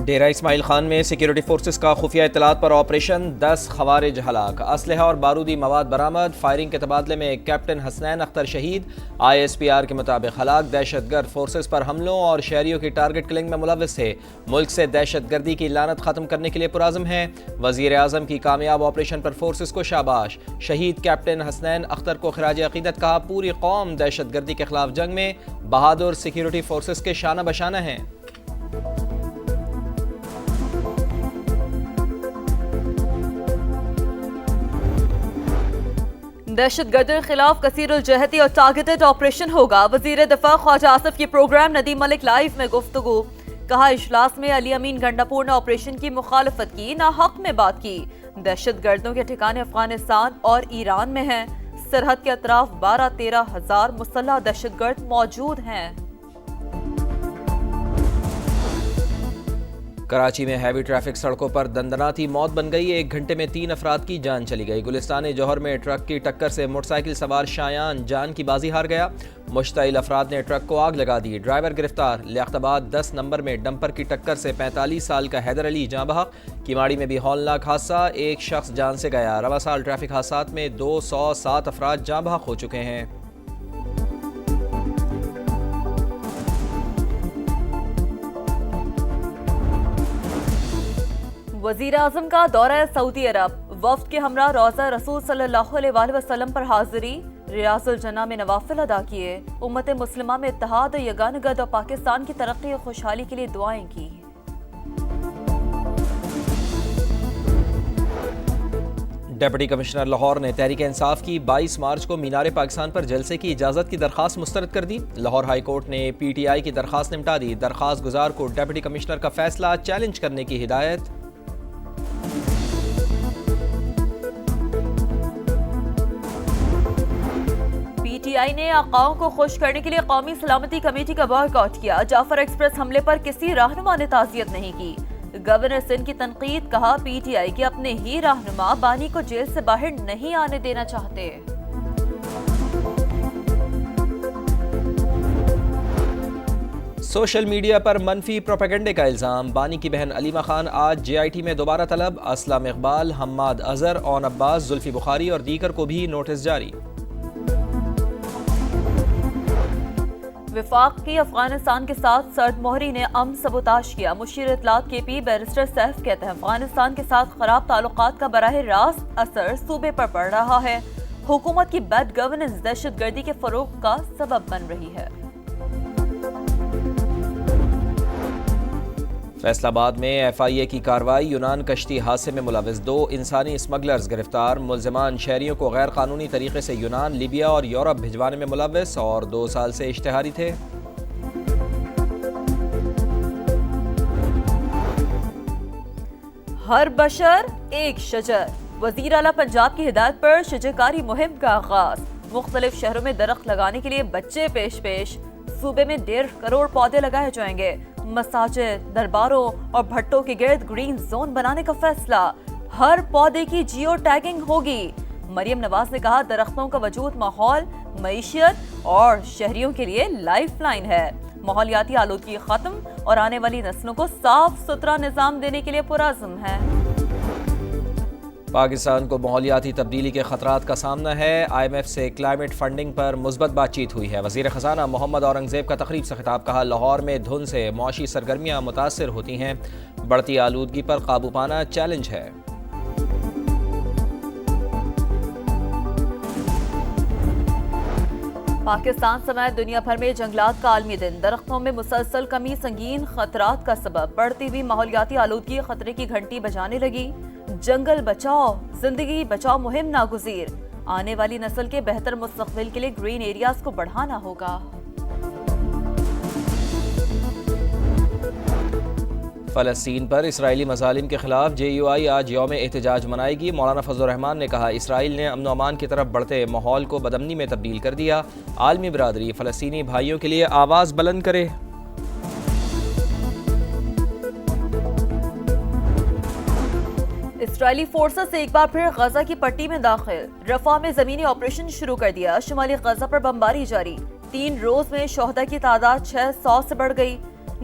ڈیرہ اسماعیل خان میں security forces کا خفیہ اطلاعات پر آپریشن، 10 خوارج ہلاک، اسلحہ اور بارودی مواد برآمد، فائرنگ کے تبادلے میں کیپٹن حسنین اختر شہید، ISPR کے مطابق ہلاک دہشت گرد فورسز پر حملوں اور شہریوں کی ٹارگٹ کلنگ میں ملوث تھے، ملک سے دہشت گردی کی لعنت ختم کرنے کے لیے پرعزم ہیں، وزیر اعظم کی کامیاب آپریشن پر فورسز کو شاباش، شہید کیپٹن حسنین اختر کو خراج عقیدت، کہا پوری قوم دہشت گردی کے خلاف جنگ میں بہادر سیکیورٹی فورسز کے شانہ بشانہ ہیں۔ دہشت گردوں کے خلاف کثیر الجہتی اور ٹارگیٹڈ آپریشن ہوگا، وزیر دفاع خواجہ آصف کی پروگرام ندیم ملک لائیو میں گفتگو، کہا اجلاس میں علی امین گنڈاپور نے آپریشن کی مخالفت کی، نہ حق میں بات کی، دہشت گردوں کے ٹھکانے افغانستان اور ایران میں ہیں، سرحد کے اطراف 12-13 ہزار مسلح دہشت گرد موجود ہیں۔ کراچی میں ہیوی ٹریفک سڑکوں پر دندناتی موت بن گئی، 1 گھنٹے میں 3 افراد کی جان چلی گئی۔ گلستان جوہر میں ٹرک کی ٹکر سے موٹر سائیکل سوار شایان جان کی بازی ہار گیا، مشتعل افراد نے ٹرک کو آگ لگا دی، ڈرائیور گرفتار۔ لیاقت آباد 10 نمبر میں ڈمپر کی ٹکر سے 45 سال کا حیدر علی جاں بحق، کیماڑی میں بھی ہولناک حادثہ، 1 شخص جان سے گیا۔ رواں سال ٹریفک حادثات میں 207 افراد جاں بحق ہو چکے ہیں۔ وزیر اعظم کا دورہ سعودی عرب، وفد کے ہمراہ روضہ رسول صلی اللہ علیہ وآلہ وسلم پر حاضری، ریاض الجنہ میں نوافل ادا کیے، امت مسلمہ میں اتحاد و یگانگت اور پاکستان کی ترقی و خوشحالی کے لیے دعائیں کی۔ ڈپٹی کمشنر لاہور نے تحریک انصاف کی 22 مارچ کو مینار پاکستان پر جلسے کی اجازت کی درخواست مسترد کر دی، لاہور ہائی کورٹ نے PTI کی درخواست نمٹا دی، درخواست گزار کو ڈپٹی کمشنر کا فیصلہ چیلنج کرنے کی ہدایت۔ PTI نے آقاؤں کو خوش کرنے کے لیے قومی سلامتی کمیٹی کا بائیکاٹ کیا، جعفر ایکسپریس حملے پر کسی رہنما نے تعزیت نہیں کی، گورنر سندھ کی تنقید، کہا PTI کے اپنے ہی رہنما بانی کو جیل سے باہر نہیں آنے دینا چاہتے۔ سوشل میڈیا پر منفی پروپیگنڈے کا الزام، بانی کی بہن علیمہ خان آج JIT میں دوبارہ طلب، اسلم اقبال، حماد اظہر، اون عباس، زلفی بخاری اور دیگر کو بھی نوٹس جاری۔ وفاق کی افغانستان کے ساتھ سرد مہری نے امن سبوتاژ کیا، مشیر اطلاعات KP بیرسٹر سیف کہتے ہیں افغانستان کے ساتھ خراب تعلقات کا براہ راست اثر صوبے پر پڑ رہا ہے، حکومت کی بیڈ گورننس دہشت گردی کے فروغ کا سبب بن رہی ہے۔ فیصل آباد میں FIA کی کارروائی، یونان کشتی حادثے میں ملوث 2 انسانی اسمگلرز گرفتار، ملزمان شہریوں کو غیر قانونی طریقے سے یونان، لیبیا اور یورپ بھجوانے میں ملوث اور 2 سال سے اشتہاری تھے۔ ہر بشر ایک شجر، وزیر اعلیٰ پنجاب کی ہدایت پر شجرکاری مہم کا آغاز، مختلف شہروں میں درخت لگانے کے لیے بچے پیش، صوبے میں 1.5 کروڑ پودے لگائے جائیں گے، مساجد، درباروں اور بھٹوں کے گرد گرین زون بنانے کا فیصلہ، ہر پودے کی جیو ٹیگنگ ہوگی۔ مریم نواز نے کہا درختوں کا وجود ماحول، معیشت اور شہریوں کے لیے لائف لائن ہے، ماحولیاتی آلودگی ختم اور آنے والی نسلوں کو صاف ستھرا نظام دینے کے لیے پرعزم ہے۔ پاکستان کو ماحولیاتی تبدیلی کے خطرات کا سامنا ہے، IMF سے کلائمیٹ فنڈنگ پر مثبت بات چیت ہوئی ہے، وزیر خزانہ محمد اورنگزیب کا تقریب سے خطاب، کہا لاہور میں دھند سے معاشی سرگرمیاں متاثر ہوتی ہیں، بڑھتی آلودگی پر قابو پانا چیلنج ہے۔ پاکستان سمیت دنیا بھر میں جنگلات کا عالمی دن، درختوں میں مسلسل کمی سنگین خطرات کا سبب، بڑھتی ہوئی ماحولیاتی آلودگی خطرے کی گھنٹی بجانے لگی، جنگل بچاؤ زندگی بچاؤ مہم ناگزیر، آنے والی نسل کے بہتر مستقبل کے لیے گرین ایریاز کو بڑھانا ہوگا۔ فلسطین پر اسرائیلی مظالم کے خلاف JUI آج یوم احتجاج منائے گی، مولانا فضل الرحمان نے کہا اسرائیل نے امن و امان کی طرف بڑھتے ماحول کو بدامنی میں تبدیل کر دیا، عالمی برادری فلسطینی بھائیوں کے لیے آواز بلند کرے۔ اسرائیلی فورسز ایک بار پھر غزہ کی پٹی میں داخل، رفح میں زمینی آپریشن شروع کر دیا، شمالی غزہ پر بمباری جاری، 3 روز میں شہداء کی تعداد 600 سے بڑھ گئی،